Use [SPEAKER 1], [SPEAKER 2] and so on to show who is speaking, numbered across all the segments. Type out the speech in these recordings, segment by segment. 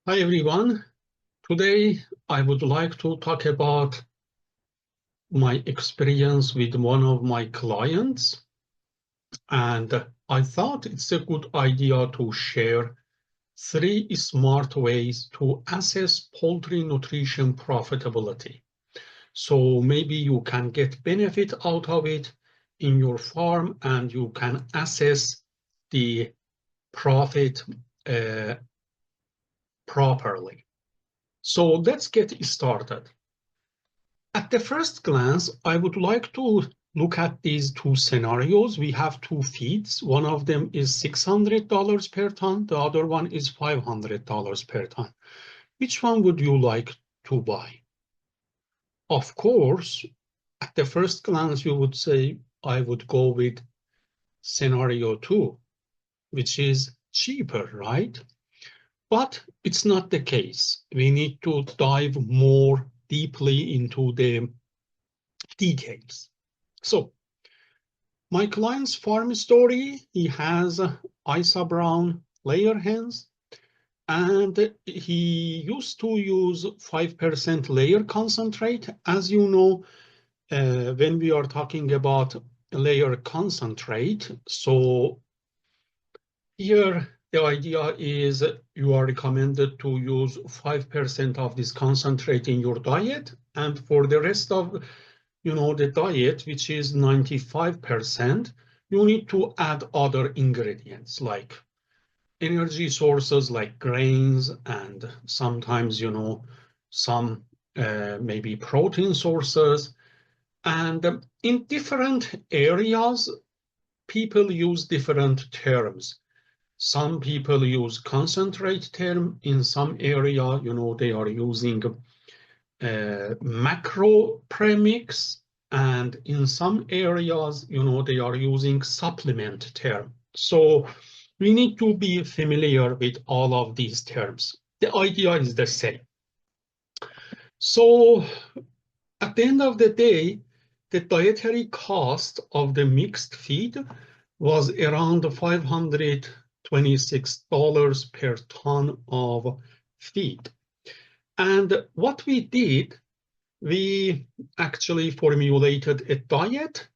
[SPEAKER 1] Hi everyone. Today I would like to talk about my experience with one of my clients, and I thought it's a good idea to share 3 smart ways to assess poultry nutrition profitability. So maybe you can get benefit out of it in your farm and you can assess the profit uh, properly. So let's get started. At the first glance, I would like to look at these two scenarios. We have two feeds. One of them is $600 per ton. The other one is $500 per ton. Which one would you like to buy? Of course, at the first glance, you would say, I would go with scenario two, which is cheaper, right? But it's not the case. We need to dive more deeply into the details. So my client's farm story, he has ISA brown layer hens, and he used to use 5% layer concentrate. As you know, when we are talking about layer concentrate, so here the idea is you are recommended to use 5% of this concentrate in your diet, and for the rest of the diet, which is 95%, you need to add other ingredients like energy sources like grains and sometimes, some maybe protein sources. And in different areas, people use different terms. Some people use concentrate term. In some area, they are using macro premix, and in some areas, they are using supplement term. So we need to be familiar with all of these terms. The idea is the same. So at the end of the day, the dietary cost of the mixed feed was around $526 per ton of feed. And what we did, we actually formulated a diet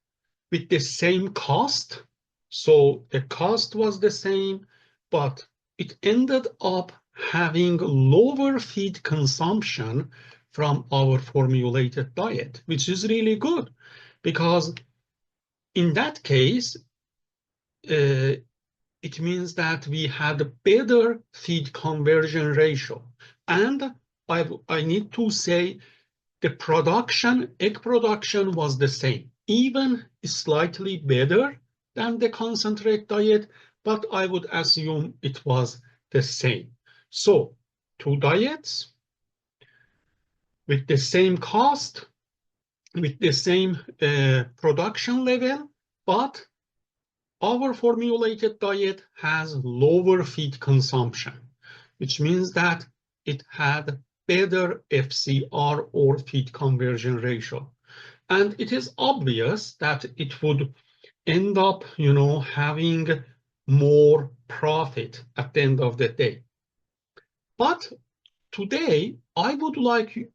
[SPEAKER 1] with the same cost. So the cost was the same, but it ended up having lower feed consumption from our formulated diet, which is really good because in that case, it means that we had a better feed conversion ratio. And I need to say the egg production was the same, even slightly better than the concentrate diet, but I would assume it was the same. So two diets with the same cost, with the same production level, but our formulated diet has lower feed consumption, which means that it had better FCR or feed conversion ratio. And it is obvious that it would end up, having more profit at the end of the day. But today, I would like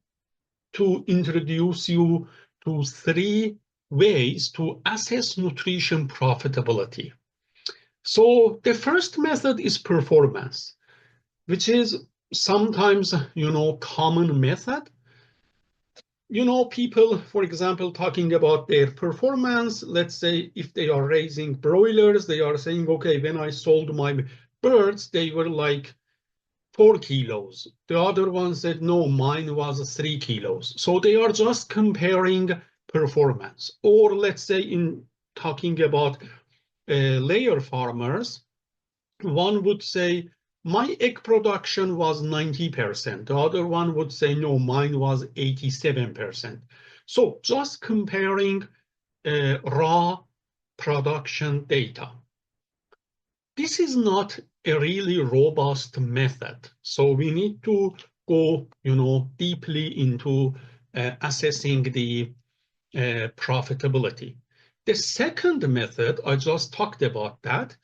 [SPEAKER 1] to introduce you to 3 ways to assess nutrition profitability. So the first method is performance, which is sometimes, common method. People, for example, talking about their performance, let's say if they are raising broilers, they are saying, okay, when I sold my birds, they were like 4 kilos. The other one said, no, mine was 3 kilos. So they are just comparing performance. Or let's say in talking about layer farmers, one would say, my egg production was 90%. The other one would say, no, mine was 87%. So just comparing raw production data. This is not a really robust method. So we need to go, deeply into assessing the profitability. The second method, I just talked about that,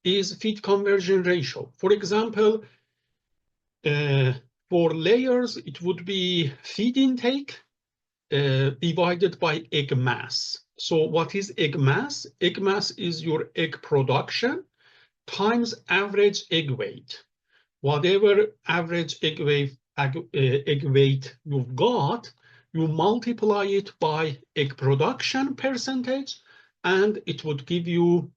[SPEAKER 1] is feed conversion ratio. For example, For layers, it would be feed intake divided by egg mass. So what is egg mass? Egg mass is your egg production times average egg weight. Whatever average egg weight you've got, you multiply it by egg production percentage, and it would give you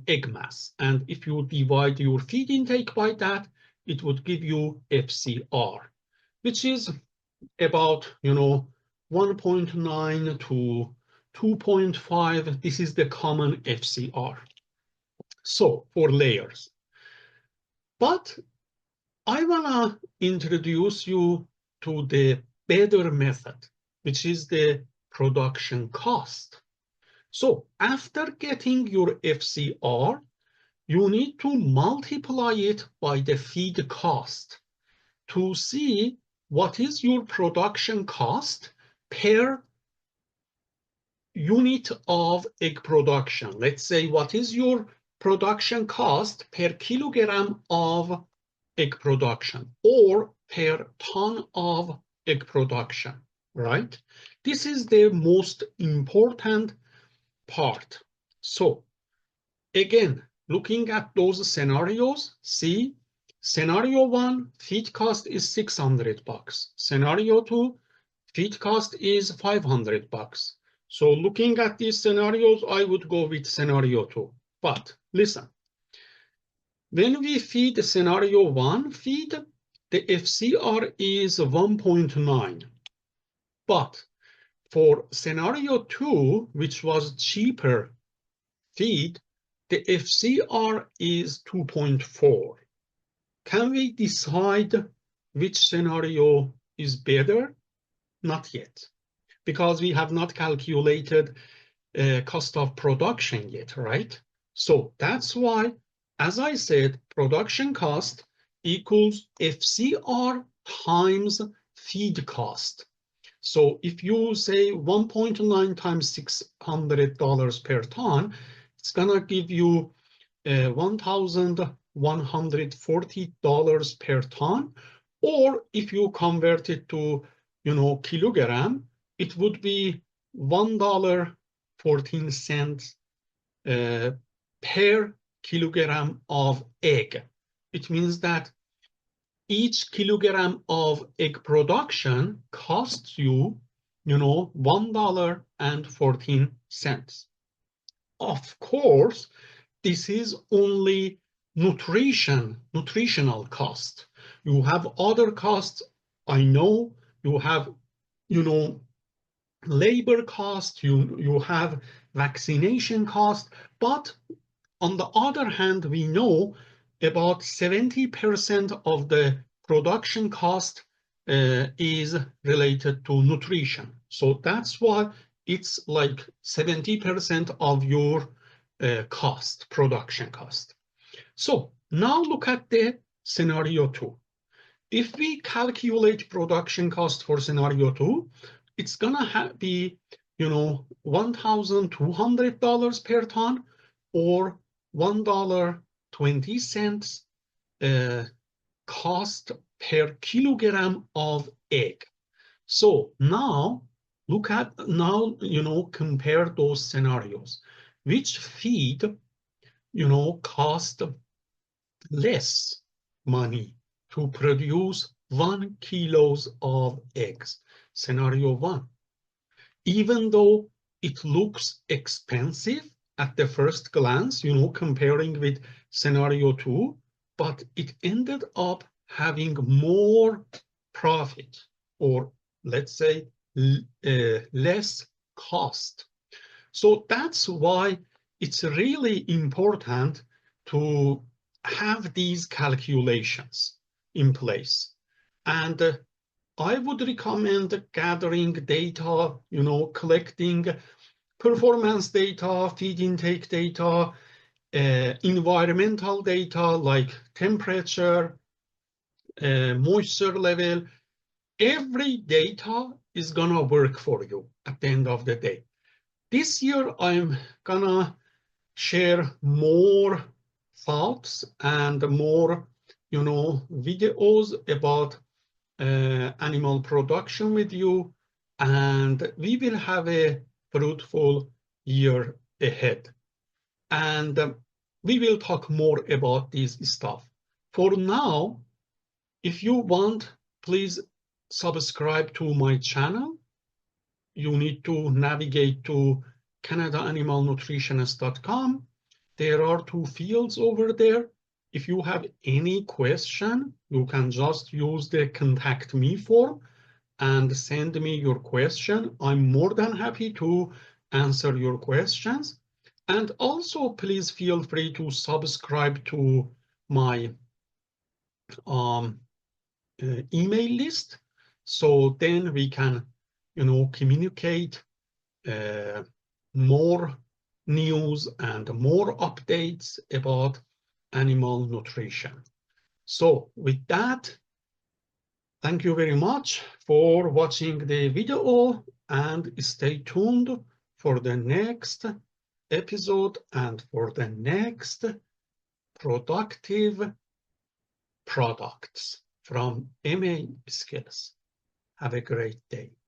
[SPEAKER 1] egg mass. And if you divide your feed intake by that, it would give you FCR, which is about 1.9 to 2.5. This is the common FCR. So for layers. But I wanna introduce you to the better method, which is the production cost. So after getting your FCR, you need to multiply it by the feed cost to see what is your production cost per unit of egg production. Let's say, what is your production cost per kilogram of egg production or per ton of egg production, right? This is the most important part. So again, looking at those scenarios, see, scenario one, feed cost is $600. Scenario two, feed cost is $500. So looking at these scenarios, I would go with scenario two. But listen, when we feed scenario one feed, the FCR is 1.9. But for scenario two, which was cheaper feed, the FCR is 2.4. Can we decide which scenario is better? Not yet, because we have not calculated cost of production yet, right? So that's why, as I said, production cost equals FCR times feed cost. So if you say 1.9 times $600 per ton, it's gonna give you $1,140 per ton. Or if you convert it to, kilogram, it would be $1.14 per kilogram of egg. It means that each kilogram of egg production costs you, $1.14. Of course, this is only nutritional cost. You have other costs. I know you have, labor cost, you have vaccination cost, but on the other hand, we know about 70% of the production cost is related to nutrition. So that's why it's like 70% of your cost, production cost. So now look at the scenario two. If we calculate production cost for scenario two, it's gonna be, $1,200 per ton or $1.20 cost per kilogram of egg. So now compare those scenarios. Which feed, cost less money to produce 1 kilo of eggs? Scenario one. Even though it looks expensive at the first glance, comparing with scenario two, but it ended up having more profit, or let's say less cost. So that's why it's really important to have these calculations in place. And I would recommend gathering data, collecting performance data, feed intake data, environmental data like temperature, moisture level. Every data is gonna work for you at the end of the day. This year, I'm gonna share more thoughts and more, videos about animal production with you, and we will have a fruitful year ahead. And we will talk more about this stuff. For now, if you want, please subscribe to my channel. You need to navigate to canadaanimalnutritionist.com. There are 2 fields over there. If you have any question, you can just use the contact me form and send me your question. I'm more than happy to answer your questions. And also, please feel free to subscribe to my email list. So then we can, communicate more news and more updates about animal nutrition. So with that, thank you very much for watching the video, and stay tuned for the next episode and for the next productive products from MA Skills. Have a great day.